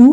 2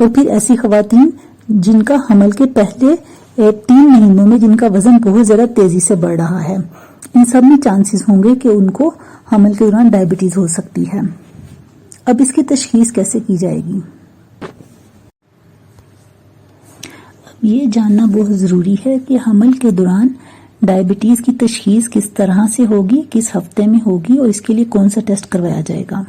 اور پھر ایسی خواتین جن کا حمل کے پہلے 3 مہینوں میں جن کا وزن بہت زیادہ تیزی سے بڑھ رہا ہے، ان سب میں چانسز ہوں گے کہ ان کو حمل کے دوران ڈائبٹیز ہو سکتی ہے۔ اب اس کی تشخیص کیسے کی جائے گی؟ اب یہ جاننا بہت ضروری ہے کہ حمل کے دوران ڈائبٹیز کی تشخیص کس طرح سے ہوگی، کس ہفتے میں ہوگی اور اس کے لیے کون سا ٹیسٹ کروایا جائے گا۔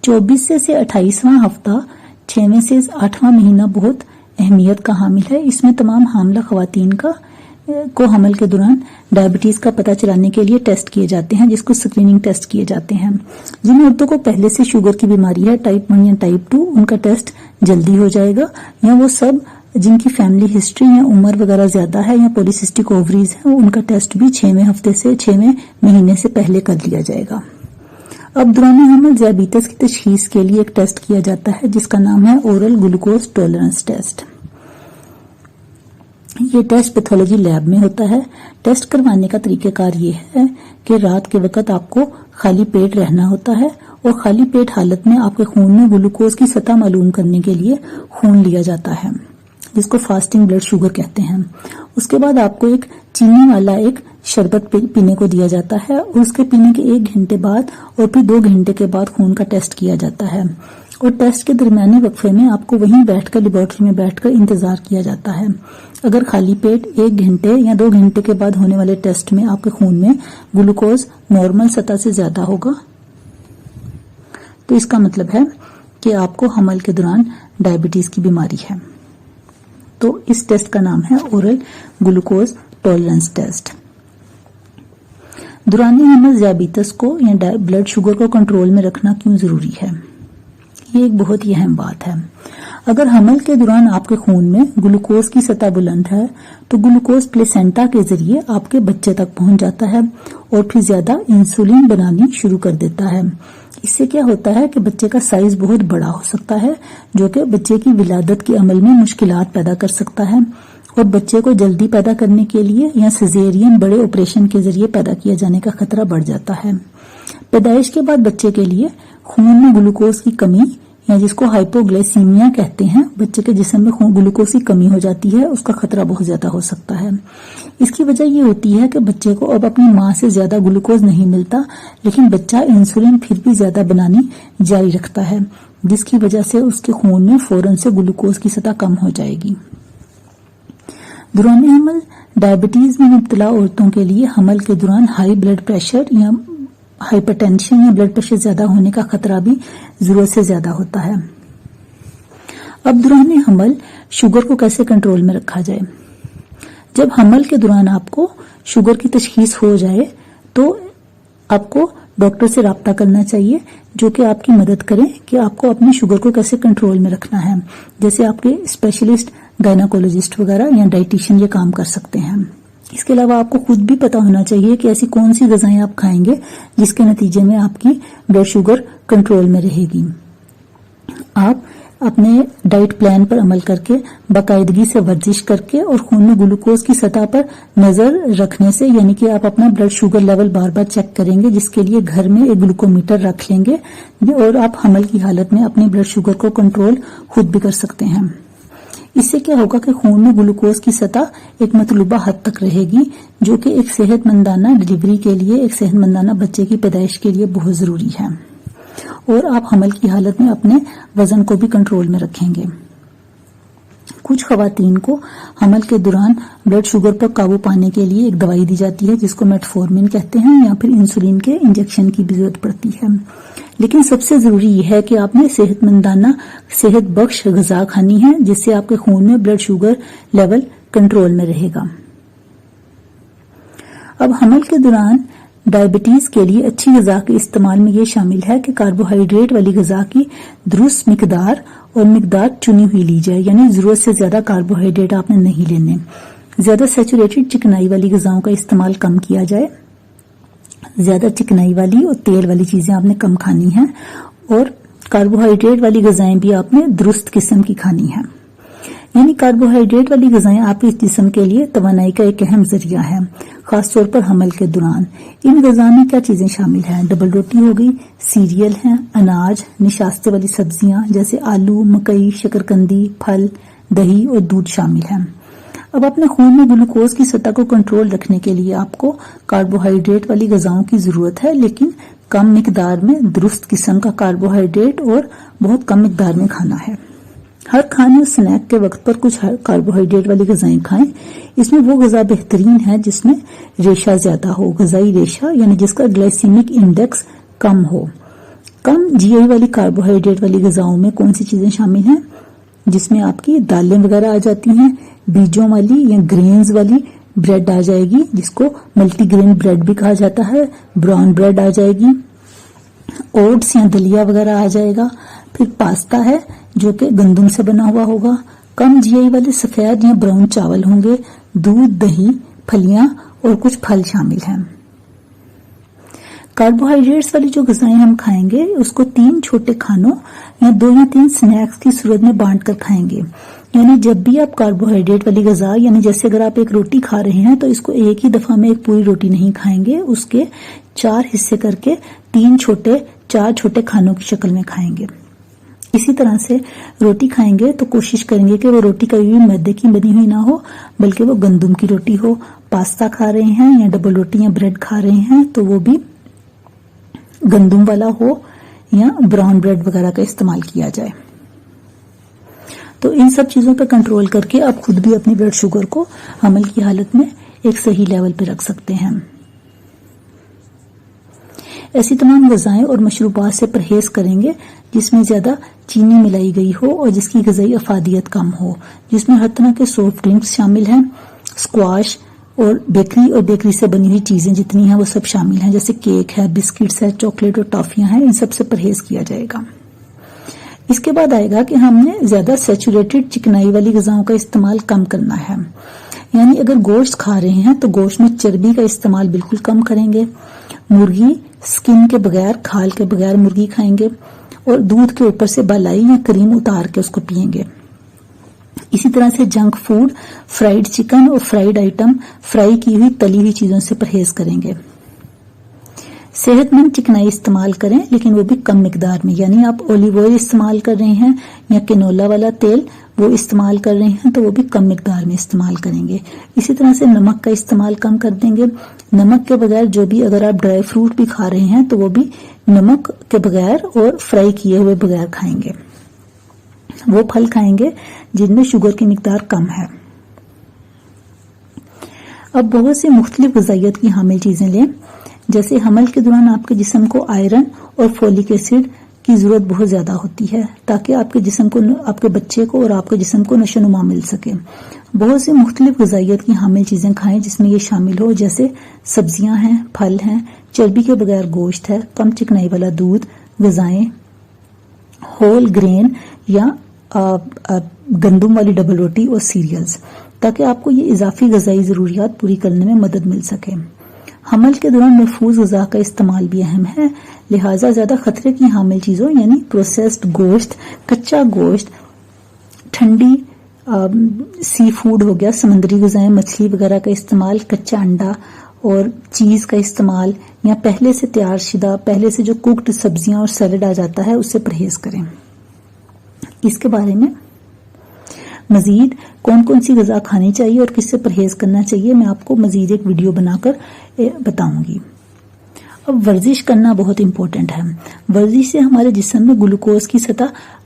24 سے 28واں ہفتہ، 6ویں سے 8واں مہینہ بہت اہمیت کا حامل ہے۔ اس میں تمام حاملہ خواتین کو حمل کے دوران ڈائبٹیز کا پتہ چلانے کے لیے ٹیسٹ کیے جاتے ہیں، جس کو اسکریننگ ٹیسٹ کیے جاتے ہیں۔ جن عورتوں کو پہلے سے شوگر کی بیماری ہے، ٹائپ 1 یا ٹائپ 2، ان کا ٹیسٹ جلدی ہو جائے گا، یا وہ سب جن کی فیملی ہسٹری یا عمر وغیرہ زیادہ ہے یا پولیسسٹک اووریز ہے، ان کا ٹیسٹ بھی 6ویں ہفتے سے 6ویں مہینے سے پہلے کر لیا جائے گا۔ اب دوران حمل ذیابیطس کی تشخیص کے لیے ایک ٹیسٹ کیا جاتا ہے جس کا نام ہے اورل گلوکوز ٹالرنس ٹیسٹ۔ یہ ٹیسٹ پیتھولوجی لیب میں ہوتا ہے۔ ٹیسٹ کروانے کا طریقہ کار یہ ہے کہ رات کے وقت آپ کو خالی پیٹ رہنا ہوتا ہے اور خالی پیٹ حالت میں آپ کے خون میں گلوکوز کی سطح معلوم کرنے کے لیے خون لیا جاتا ہے، جس کو فاسٹنگ بلڈ شوگر کہتے ہیں۔ اس کے بعد آپ کو ایک چینی والا ایک شربت پینے کو دیا جاتا ہے، اور اس کے پینے کے 1 گھنٹے بعد اور پھر 2 گھنٹے کے بعد خون کا ٹیسٹ کیا جاتا ہے، اور ٹیسٹ کے درمیانی وقفے میں آپ کو وہیں بیٹھ کر لیبارٹری میں بیٹھ کر انتظار کیا جاتا ہے۔ اگر خالی پیٹ 1 گھنٹے یا 2 گھنٹے کے بعد ہونے والے ٹیسٹ میں آپ کے خون میں گلوکوز نارمل سطح سے زیادہ ہوگا تو اس کا مطلب ہے کہ آپ کو حمل کے دوران ڈائبٹیز کی بیماری ہے۔ تو اس ٹیسٹ کا نام ہے اورل گلوکوز ٹالرنس ٹیسٹ۔ دوران حمل ذیابیطس کو یا بلڈ شوگر کو کنٹرول میں رکھنا کیوں ضروری ہے؟ یہ ایک بہت ہی اہم بات ہے۔ اگر حمل کے دوران آپ کے خون میں گلوکوز کی سطح بلند ہے تو گلوکوز پلیسینٹا کے ذریعے آپ کے بچے تک پہنچ جاتا ہے اور پھر زیادہ انسولین بنانی شروع کر دیتا ہے۔ اس سے کیا ہوتا ہے کہ بچے کا سائز بہت بڑا ہو سکتا ہے، جو کہ بچے کی ولادت کے عمل میں مشکلات پیدا کر سکتا ہے، اور بچے کو جلدی پیدا کرنے کے لیے یا سیزیرین بڑے آپریشن کے ذریعے پیدا کیا جانے کا خطرہ بڑھ جاتا ہے۔ پیدائش کے بعد بچے کے لیے خون میں گلوکوز کی کمی یا جس کو ہائپوگلائسیمیا کہتے ہیں، بچے کے جسم میں گلوکوز کی کمی ہو جاتی ہے، اس کا خطرہ بہت زیادہ ہو سکتا ہے۔ اس کی وجہ یہ ہوتی ہے کہ بچے کو اب اپنی ماں سے زیادہ گلوکوز نہیں ملتا، لیکن بچہ انسولین پھر بھی زیادہ بنانی جاری رکھتا ہے، جس کی وجہ سے اس کے خون میں فوراً سے گلوکوز کی سطح کم ہو جائے گی۔ دوران حمل ڈائبٹیز میں مبتلا عورتوں کے لیے حمل کے دوران ہائی بلڈ پریشر یا ہائپر ٹینشن یا بلڈ پریشر زیادہ ہونے کا خطرہ بھی ضرورت سے زیادہ ہوتا ہے۔ اب دوران حمل شوگر کو کیسے کنٹرول میں رکھا جائے؟ جب حمل کے دوران آپ کو شوگر کی تشخیص ہو جائے تو آپ کو ڈاکٹر سے رابطہ کرنا چاہیے، جو کہ آپ کی مدد کریں کہ آپ کو اپنے شوگر کو کیسے کنٹرول میں رکھنا ہے، جیسے آپ کے اسپیشلسٹ گائناکولوجسٹ وغیرہ یا ڈائٹیشین یہ کام کر سکتے ہیں۔ اس کے علاوہ آپ کو خود بھی پتا ہونا چاہیے کہ ایسی کون سی غذائیں آپ کھائیں گے جس کے نتیجے میں آپ کی بلڈ شوگر کنٹرول میں رہے گی۔ آپ اپنے ڈائٹ پلان پر عمل کر کے، باقاعدگی سے ورزش کر کے اور خون میں گلوکوز کی سطح پر نظر رکھنے سے، یعنی کہ آپ اپنا بلڈ شوگر لیول بار بار چیک کریں گے، جس کے لیے گھر میں ایک گلوکومیٹر رکھ لیں گے، اور آپ حمل کی حالت میں اپنی بلڈ شوگر کو کنٹرول خود بھی کر سکتے ہیں۔ اس سے کیا ہوگا کہ خون میں گلوکوز کی سطح ایک مطلوبہ حد تک رہے گی، جو کہ ایک صحت مندانہ ڈلیوری کے لیے، ایک صحت مندانہ بچے کی پیدائش کے لیے بہت ضروری ہے، اور آپ حمل کی حالت میں اپنے وزن کو بھی کنٹرول میں رکھیں گے۔ کچھ خواتین کو حمل کے دوران بلڈ شوگر پر قابو پانے کے لیے ایک دوائی دی جاتی ہے جس کو میٹفورمین کہتے ہیں، یا پھر انسولین کے انجیکشن کی بھی ضرورت پڑتی ہے۔ لیکن سب سے ضروری یہ ہے کہ آپ نے صحت مندانہ صحت بخش غذا کھانی ہے، جس سے آپ کے خون میں بلڈ شوگر لیول کنٹرول میں رہے گا۔ اب حمل کے دوران ڈائبٹیز کے لیے اچھی غذا کے استعمال میں یہ شامل ہے کہ کاربوہائیڈریٹ والی غذا کی درست مقدار چنی ہوئی لی جائے، یعنی ضرورت سے زیادہ کاربوہائیڈریٹ آپ نے نہیں لینے۔ زیادہ سیچوریٹڈ چکنائی والی غذاؤں کا استعمال کم کیا جائے، زیادہ چکنائی والی اور تیل والی چیزیں آپ نے کم کھانی ہیں، اور کاربوہائیڈریٹ والی غذائیں بھی آپ نے درست قسم کی کھانی ہیں۔ یعنی کاربوہائیڈریٹ والی غذائیں آپ کے جسم کے لیے توانائی کا ایک اہم ذریعہ ہے، خاص طور پر حمل کے دوران۔ ان غذا میں کیا چیزیں شامل ہیں؟ ڈبل روٹی ہو گئی، سیریل ہیں، اناج، نشاستے والی سبزیاں جیسے آلو، مکئی، شکرکندی، پھل، دہی اور دودھ شامل ہیں۔ اب اپنے خون میں گلوکوز کی سطح کو کنٹرول رکھنے کے لیے آپ کو کاربوہائیڈریٹ والی غذاؤں کی ضرورت ہے، لیکن کم مقدار میں، درست قسم کا کاربوہائیڈریٹ اور بہت کم مقدار میں کھانا ہے۔ ہر کھانے اور سنیک کے وقت پر کچھ کاربوہائیڈریٹ والی غذائیں کھائیں۔ اس میں وہ غذا بہترین ہے جس میں ریشہ زیادہ ہو، غذائی ریشہ، یعنی جس کا گلائسیمک انڈیکس کم ہو۔ کم جی آئی والی کاربوہائیڈریٹ والی غذاؤں میں کون سی چیزیں شامل ہیں؟ جس میں آپ کی دالیں وغیرہ آ جاتی ہیں، بیجوں والی یا گرینز والی بریڈ آ جائے گی جس کو ملٹی گرین بریڈ بھی کہا جاتا ہے، براؤن بریڈ آ جائے گی، اوٹس یا دلیا وغیرہ آ جائے گا، پھر پاستا ہے جو کہ گندم سے بنا ہوا ہوگا، کم جی آئی والے سفید یا براؤن چاول ہوں گے، دودھ، دہی، پھلیاں اور کچھ پھل شامل ہیں۔ کاربوہائیڈریٹس والی جو غذائیں ہم کھائیں گے اس کو 3 چھوٹے کھانوں یا 2 یا 3 سنیکس کی صورت میں بانٹ کر کھائیں گے۔ یعنی جب بھی آپ کاربوہائیڈریٹ والی غذا، یعنی جیسے اگر آپ ایک روٹی کھا رہے ہیں تو اس کو ایک ہی دفعہ میں ایک پوری روٹی نہیں کھائیں گے، اس کے 4 حصے کر کے 4 چھوٹے کھانوں کی شکل میں کھائیں گے۔ اسی طرح سے روٹی کھائیں گے تو کوشش کریں گے کہ وہ روٹی کبھی بھی میدے کی بنی ہوئی نہ ہو، بلکہ وہ گندم کی روٹی ہو۔ پاستا کھا رہے ہیں یا ڈبل روٹی یا بریڈ کھا رہے ہیں تو وہ بھی گندم والا ہو یا براؤن بریڈ وغیرہ کا استعمال کیا جائے۔ تو ان سب چیزوں پہ کنٹرول کر کے آپ خود بھی اپنی بلڈ شوگر کو حمل کی حالت میں ایک صحیح لیول پہ رکھ سکتے ہیں۔ ایسی تمام غذائیں اور مشروبات سے پرہیز کریں گے جس میں زیادہ چینی ملائی گئی ہو اور جس کی غذائی افادیت کم ہو، جس میں ہر طرح کے سافٹ ڈرنکس شامل ہیں، اسکواش اور بیکری سے بنی ہوئی چیزیں جتنی ہیں وہ سب شامل ہیں، جیسے کیک ہے، بسکٹس ہے، چاکلیٹ اور ٹافیاں ہیں، ان سب سے پرہیز کیا جائے گا۔ اس کے بعد آئے گا کہ ہم نے زیادہ سیچوریٹڈ چکنائی والی غذاؤں کا استعمال کم کرنا ہے۔ یعنی اگر گوشت کھا رہے ہیں تو گوشت میں چربی کا استعمال بالکل کم کریں گے، مرغی سکن کے بغیر، کھال کے بغیر مرغی کھائیں گے، اور دودھ کے اوپر سے بالائی یا کریم اتار کے اس کو پئیں گے۔ اسی طرح سے جنک فوڈ، فرائیڈ چکن اور فرائیڈ آئٹم، فرائی کی ہوئی تلی ہوئی چیزوں سے پرہیز کریں گے۔ صحت مند چکنائی استعمال کریں لیکن وہ بھی کم مقدار میں، یعنی آپ اولیو آئل استعمال کر رہے ہیں یا کینولا والا تیل وہ استعمال کر رہے ہیں تو وہ بھی کم مقدار میں استعمال کریں گے۔ اسی طرح سے نمک کا استعمال کم کر دیں گے۔ نمک کے بغیر جو بھی، اگر آپ ڈرائی فروٹ بھی کھا رہے ہیں تو وہ بھی نمک کے بغیر اور فرائی کیے ہوئے بغیر کھائیں گے۔ وہ پھل کھائیں گے جن میں شوگر کی مقدار کم ہے۔ اب بہت سی مختلف غذائیت کی حامل چیزیں لیں، جیسے حمل کے دوران آپ کے جسم کو آئرن اور فولک ایسڈ کی ضرورت بہت زیادہ ہوتی ہے تاکہ آپ کے جسم کو، آپ کے بچے کو اور آپ کے جسم کو نشو و نما مل سکے۔ بہت سی مختلف غذائیت کی حامل چیزیں کھائیں جس میں یہ شامل ہو، جیسے سبزیاں ہیں، پھل ہیں، چربی کے بغیر گوشت ہے، کم چکنائی والا دودھ، غذائیں ہول گرین یا گندم والی ڈبل روٹی اور سیریلز، تاکہ آپ کو یہ اضافی غذائی ضروریات پوری کرنے میں مدد مل سکے۔ حمل کے دوران محفوظ غذا کا استعمال بھی اہم ہے، لہٰذا زیادہ خطرے کی حامل چیزوں یعنی پروسیسڈ گوشت، کچا گوشت، ٹھنڈی سی فوڈ ہو گیا، سمندری غذائیں، مچھلی وغیرہ کا استعمال، کچا انڈا اور چیز کا استعمال، یا پہلے سے تیار شدہ، پہلے سے جو کوکڈ سبزیاں اور سیلڈ آ جاتا ہے اس سے پرہیز کریں۔ اس کے بارے میں مزید کون کون سی غذا کھانی چاہیے اور کس سے پرہیز کرنا چاہیے میں آپ کو مزید ایک ویڈیو بنا کر بتاؤں گی۔ اب ورزش کرنا بہت امپورٹنٹ ہے۔ ورزش سے ہمارے جسم میں گلوکوز کی سطح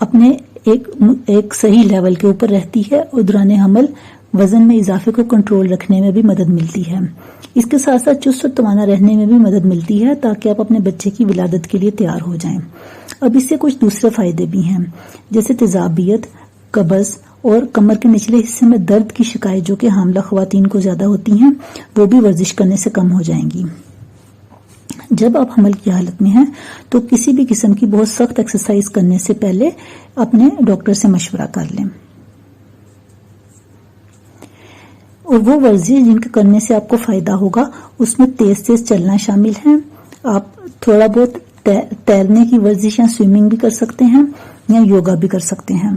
اپنے ایک صحیح لیول کے اوپر رہتی ہے اور دوران حمل وزن میں اضافے کو کنٹرول رکھنے میں بھی مدد ملتی ہے۔ اس کے ساتھ ساتھ چست اور توانا رہنے میں بھی مدد ملتی ہے تاکہ آپ اپنے بچے کی ولادت کے لیے تیار ہو جائیں۔ اب اس سے کچھ دوسرے فائدے بھی ہیں، جیسے تیزابیت، قبض اور کمر کے نچلے حصے میں درد کی شکایت جو کہ حاملہ خواتین کو زیادہ ہوتی ہیں وہ بھی ورزش کرنے سے کم ہو جائیں گی۔ جب آپ حمل کی حالت میں ہیں تو کسی بھی قسم کی بہت سخت ایکسرسائز کرنے سے پہلے اپنے ڈاکٹر سے مشورہ کر لیں، اور وہ ورزش جن کے کرنے سے آپ کو فائدہ ہوگا اس میں تیز تیز چلنا شامل ہے۔ آپ تھوڑا بہت تیرنے کی ورزش یا سوئمنگ بھی کر سکتے ہیں یا یوگا بھی کر سکتے ہیں۔